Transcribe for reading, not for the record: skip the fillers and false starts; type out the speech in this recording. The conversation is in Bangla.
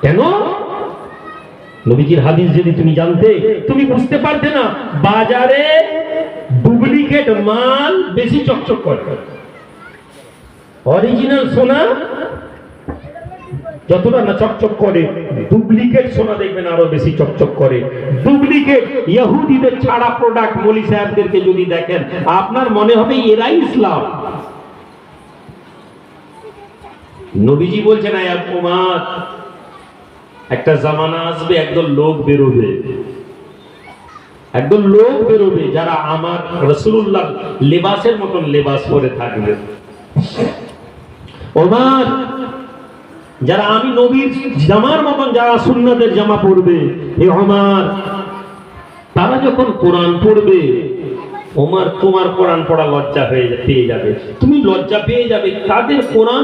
কেন? নবীজির হাদিস যদি তুমি জানতে, তুমি বুঝতে পারতে না বাজারে ডুপ্লিকেট মাল বেশি চকচক করে। অরিজিনাল সোনা যতটা না চকচক করে, ডুপ্লিকেট সোনা দেখবেন আরো বেশি চকচক করে। ডুপ্লিকেট ইহুদিদের ছাড়া প্রোডাক্ট মৌলী সাহেবদেরকে যদি দেখেন, আপনার মনে হবে এরাই ইসলাম। নবীজি বলছেন, আয়া কুমার, একটা জামানা আসবে, একদল লোক বেরোবে, একদল লোক বেরোবে যারা আমার রাসূলুল্লাহ লেবাসের মতন লেবাস পরে থাকবে। ওমর, যারা আমি নবীর জামার মতন যারা সুন্নাতের জামা পরবে, হে ওমর, তারা যখন কোরআন পড়বে, ওমর তোমার কোরআন পড়া লজ্জা পেয়ে যাবে, তুমি লজ্জা পেয়ে যাবে। তাদের কোরআন